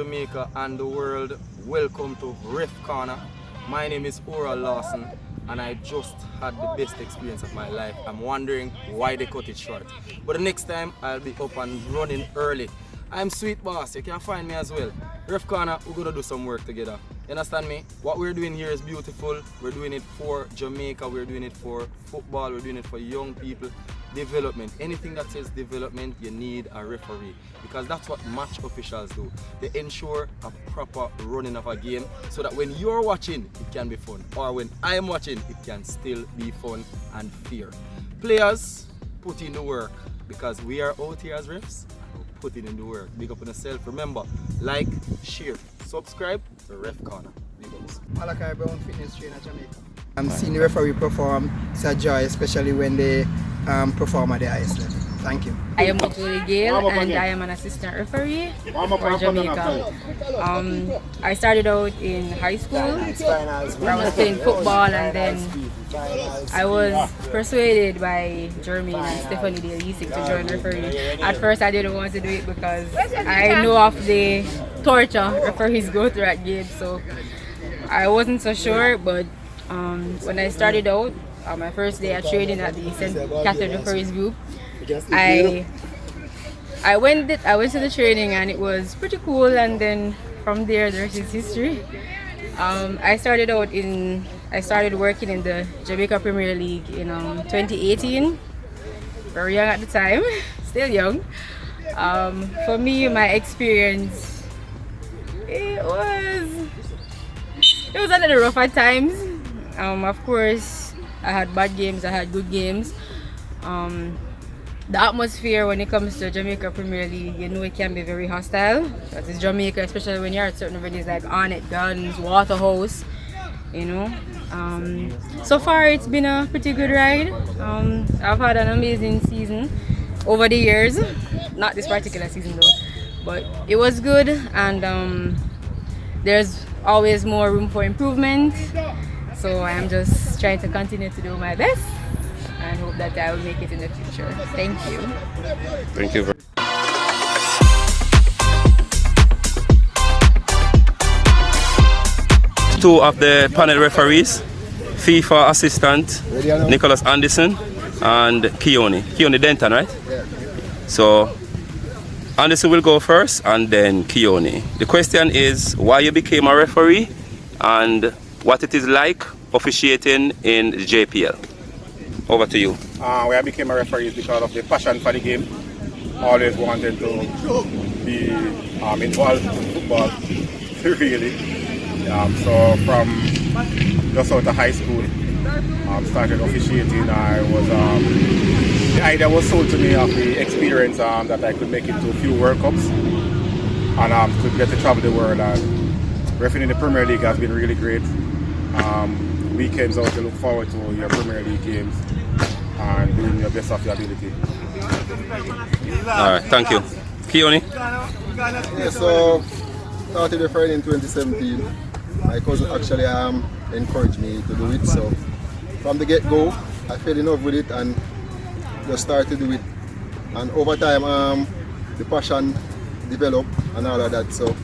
Jamaica and the world. Welcome to Ref Corner. My name is Ora Lawson and I just had the best experience of my life. I'm wondering why they cut it short. But the next time I'll be up and running early. I'm Sweet Boss, you can find me as well. Ref Corner, we're gonna do some work together. You understand me? What we're doing here is beautiful. We're doing it for Jamaica, we're doing it for football, we're doing it for young people. Development. Anything that says development, you need a referee. Because that's what match officials do. They ensure a proper running of a game so that when you're watching, it can be fun. Or when I'm watching, it can still be fun and fair. Players, put in the work. Because we are out here as refs, putting in the work. Big up on yourself. Remember, like, share, subscribe to Ref Corner. Big ups. Malachi Brown, fitness trainer, Jamaica. I'm seeing the referee perform. It's a joy, especially when they perform at the highest level. Thank you. I am Otuli Gale and I am an assistant referee for Jamaica. I started out in high school where I was playing football, and then I was persuaded by Jermaine and Stephanie Delisik to join referee. At first I didn't want to do it because I know of the torture referees go through at games, so I wasn't so sure, but when I started out, my first day at training at the St. Catherine Referees Group, I went to the training and it was pretty cool, and then from there there's this history. I started working in the Jamaica Premier League in 2018. Very young at the time, still young. For me, my experience, it was a little rough at times. Of course, I had bad games, I had good games. The atmosphere when it comes to Jamaica Premier League, you know, it can be very hostile. That is Jamaica, especially when you're at certain venues like Arnett Gardens, Waterhouse, you know. So far, it's been a pretty good ride. I've had an amazing season over the years. Not this particular season though, but it was good, and there's always more room for improvement. So I'm just trying to continue to do my best and hope that I will make it in the future. Thank you. Thank you. Two of the panel referees, FIFA assistant Nicholas Anderson and Keone Denton, right? So Anderson will go first and then Keone. The question is why you became a referee and what it is like officiating in the JPL. Over to you. Why I became a referee is because of the passion for the game. Always wanted to be involved in football, really. So from just out of high school, started officiating. The idea was sold to me of the experience that I could make it to a few World Cups and could get to travel the world. And refereeing in the Premier League has been really great. Weekends out to look forward to your Premier League games and doing your best of your ability. Alright, thank you. Keone? Yeah, so started refereeing in 2017. My cousin actually encouraged me to do it, so from the get-go I fell in love with it and just started to do it, and over time the passion developed and all of that. So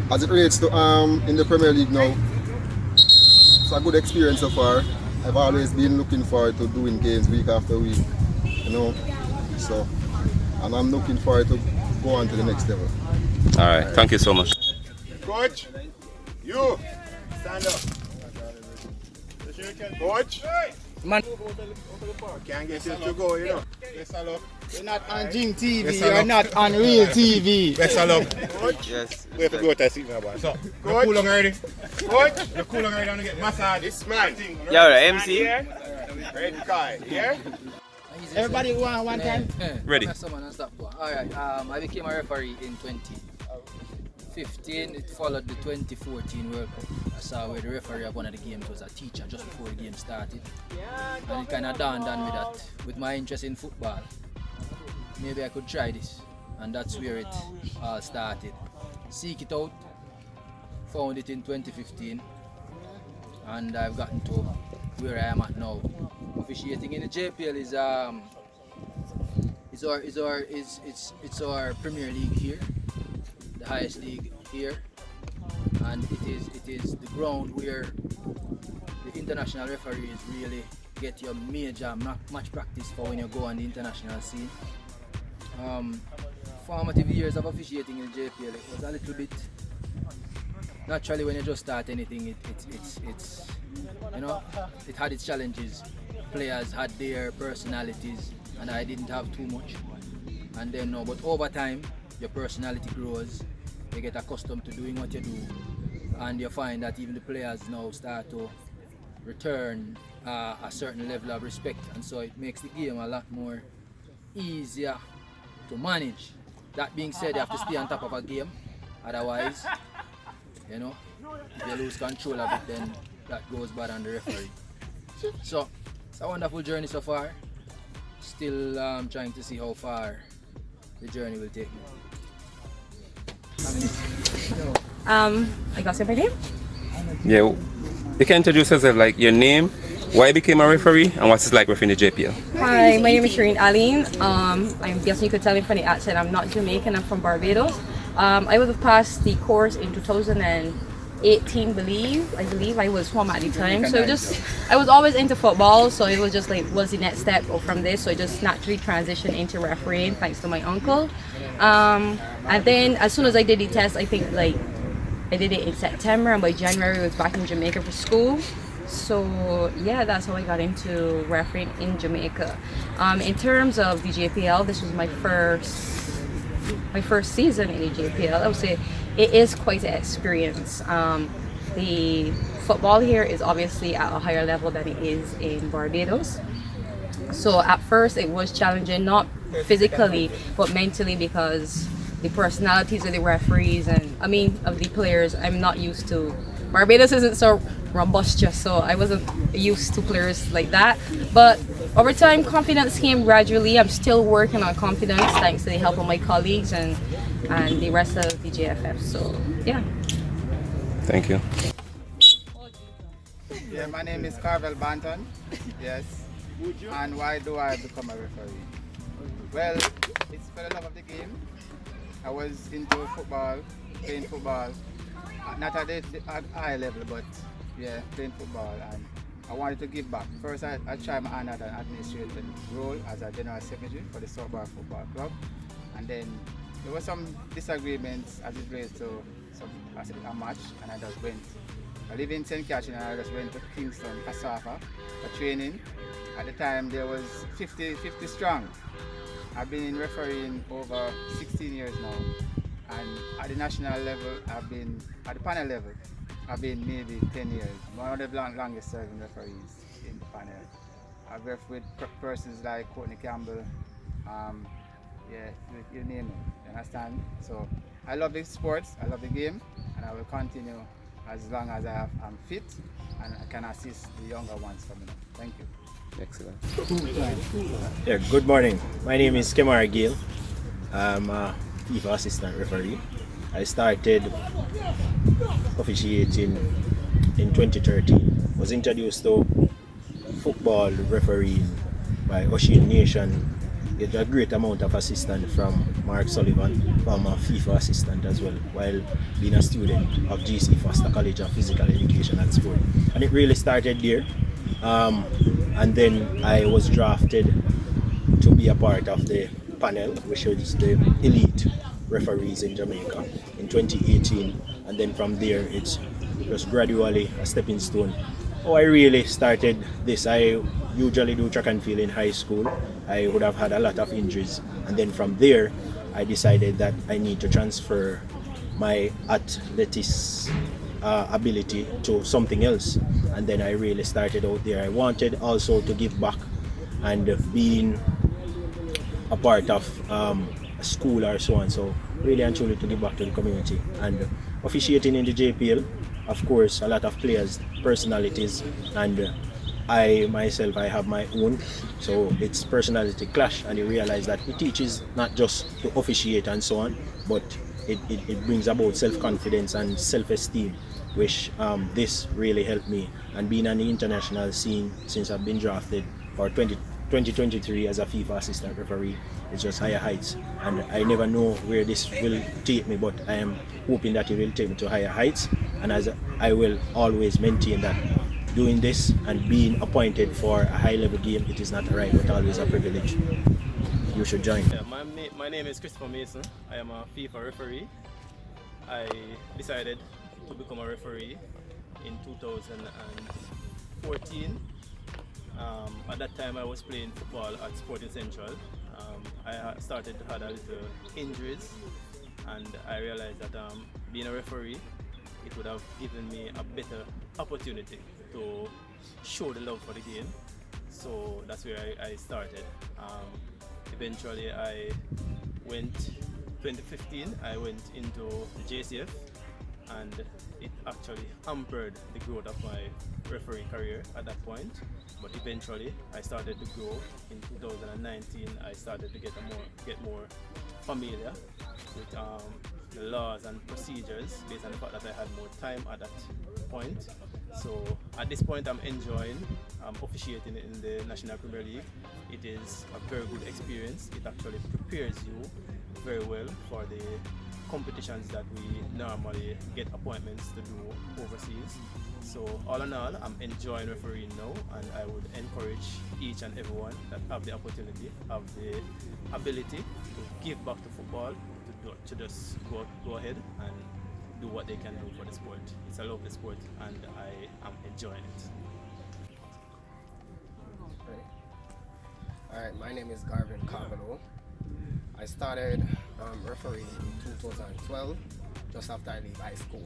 as it relates to in the Premier League now, it's a good experience so far. I've always been looking forward to doing games week after week, you know. So, and I'm looking forward to go on to the next level. All right, thank you so much. Coach, you stand up. Coach, Man, can't get you to go, you know. Best of luck. you're not on Jing TV, Yes, you're hello. not on Real TV. Best of luck. Coach, Yes. we have to go to see my boy. So, you're cool already. Coach, you're cool already. I'm gonna get massage. This man. Yeah, the MC. Red card, here. Everybody one time? Ready. Alright, I became a referee in 2015. It followed the 2014 World Cup. I saw where the referee of one of the games was a teacher just before the game started. And it kind of dawned on me that with my interest in football, maybe I could try this. And that's where it all started. Seek it out, found it in 2015, and I've gotten to where I am at now. Officiating in the JPL is our Premier League here. the highest league here, and it is the ground where the international referees really get your major match practice for when you go on the international scene. Formative years of officiating in the JPL, it was a little bit, naturally when you just start anything, it's you know, it had its challenges. Players had their personalities and I didn't have too much. And then no, but over time your personality grows, you get accustomed to doing what you do, and you find that even the players now start to return a certain level of respect, and so it makes the game a lot more easier to manage. That being said, you have to stay on top of a game, otherwise, you know, if you lose control of it, then that goes bad on the referee. So it's a wonderful journey so far. Still trying to see how far the journey will take me. I got your name? Yeah, you can introduce yourself, like your name, why you became a referee, and what's it like refereeing the JPL. Hi, my name is Shireen Aline. I'm guessing you could tell me from the accent, I'm not Jamaican, I'm from Barbados. I would have passed the course in 2018, I believe I was home at the time. So I was always into football, so it was just like, what's the next step from this? So I just naturally transitioned into refereeing thanks to my uncle. And then as soon as I did the test, I think like I did it in September, and by January I was back in Jamaica for school. So yeah, that's how I got into refereeing in Jamaica. In terms of the JPL, this was my first season in the JPL. I would say it is quite an experience. The football here is obviously at a higher level than it is in Barbados. So at first it was challenging, not physically but mentally, because the personalities of the referees and of the players, I'm not used to. Barbados isn't so robustious, so I wasn't used to players like that. But over time, confidence came gradually. I'm still working on confidence thanks to the help of my colleagues and the rest of the JFF. So yeah. Thank you. Yeah, my name is Carvel Banton. Yes. And why do I become a referee? Well, it's for the love of the game. I was into football, playing football, not at a high level, but yeah, playing football, and I wanted to give back. First, I tried my hand at an administrative role as a general secretary for the South Bar Football Club, and then there were some disagreements as it relates to a match, and I just went. I live in St. Catherine, and I just went to Kingston, Kasafa, for training. At the time, there was 50 strong. I've been in refereeing over 16 years now, and at the national level, I've been at the panel level. I've been maybe 10 years. One of the longest serving referees in the panel. I've worked with persons like Courtney Campbell, yeah, you name it, you understand? So I love the sports, I love the game, and I will continue as long as I'm fit and I can assist the younger ones coming up. Thank you. Excellent. Yeah, good morning. My name is Kemar Gill. I'm a FIFA assistant referee. I started officiating in 2013. Was introduced to football refereeing by Ocean Nation. Get a great amount of assistance from Mark Sullivan, former FIFA assistant as well, while being a student of GC Foster College of Physical Education and Sport. And it really started there. And then I was drafted to be a part of the panel, which is the elite referees in Jamaica in 2018. And then from there, it's just gradually a stepping stone. I really started this. I usually do track and field in high school. I would have had a lot of injuries, and then from there I decided that I need to transfer my athletics ability to something else, and then I really started out there. I wanted also to give back, and being a part of a school or so on, so really and truly to give back to the community. And officiating in the JPL, of course, a lot of players, personalities, and I myself, I have my own, so it's personality clash, and you realize that it teaches not just to officiate and so on, but it brings about self-confidence and self-esteem, which this really helped me. And being on the international scene since I've been drafted for 20 2023 as a FIFA assistant referee is just higher heights, and I never know where this will take me, but I am hoping that it will take me to higher heights, and as I will always maintain that doing this and being appointed for a high level game, it is not a right but always a privilege. You should join. Yeah, my name is Christopher Mason. I am a FIFA referee. I decided to become a referee in 2014. At that time I was playing football at Sporting Central. I started to have a little injuries, and I realized that being a referee, it would have given me a better opportunity to show the love for the game. So that's where I started. Eventually I went, 2015 I went into the JCF, and it actually hampered the growth of my referee career at that point. But eventually I started to grow. In 2019 I started to get more familiar with the laws and procedures based on the fact that I had more time at that point. So at this point I'm enjoying officiating in the National Premier League. It is a very good experience. It actually prepares you very well for the competitions that we normally get appointments to do overseas. So all in all, I'm enjoying refereeing now, and I would encourage each and everyone that have the opportunity, have the ability to give back to football, to just go ahead and do what they can do for the sport. It's a lovely sport, and I am enjoying it. Alright, my name is Garden Parish. I started refereeing in 2012, just after I leave high school.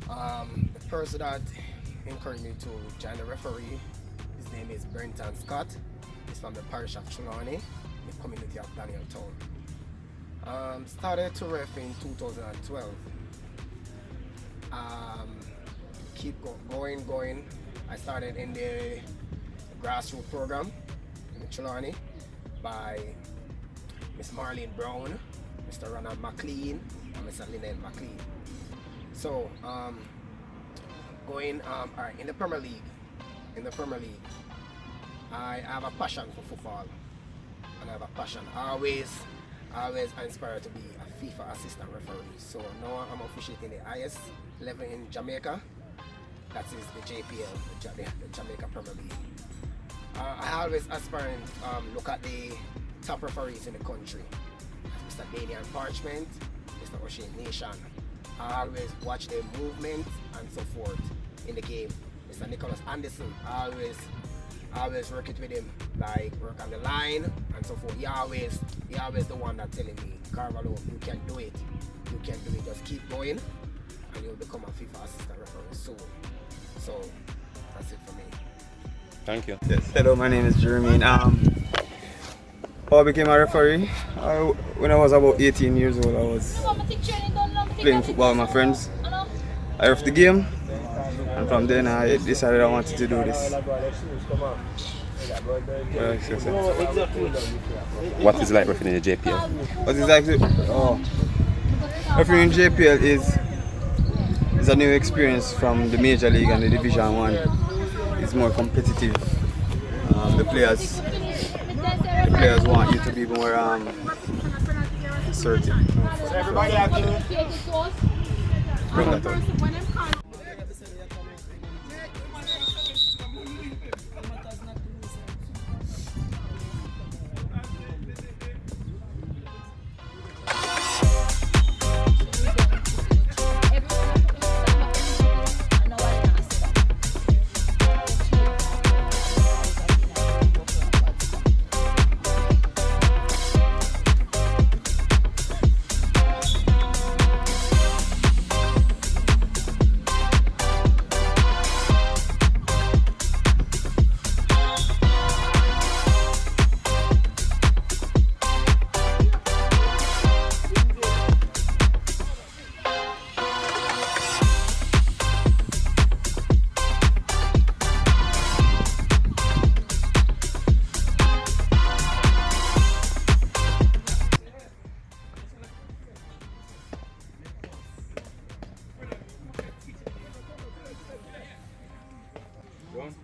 The person that encouraged me to join the referee, his name is Brenton Scott. He's from the parish of Trelawney, in the community of Danieltown. Started to ref in 2012. Keep going. I started in the grassroots program in Trelawney by Miss Marlene Brown, Mr. Ronald McLean, and Mr. Lynette McLean. So going in the Premier League, I have a passion for football, and I have a passion. I always inspired to be a FIFA assistant referee. So now I'm officiating the highest level in Jamaica. That is the JPL, the Jamaica Premier League. I always aspire to look at the top referees in the country. Mr. Daniel Parchment, Mr. O'Shea Nation. I always watch their movement and so forth in the game. Mr. Nicholas Anderson, I always work it with him, like work on the line and so forth. He always the one that telling me, Carvalho, you can do it, just keep going and you'll become a FIFA assistant referee soon. So that's it for me. Thank you. Yes. Hello, my name is Jeremy. I became a referee when I was about 18 years old. I was playing football with my friends. I ref the game, and from then I decided I wanted to do this. What is it like refereeing in the JPL? What is like? Refereeing in JPL is a new experience from the Major League and the Division 1. It's more competitive. The players want you to be more assertive. Everybody Go on.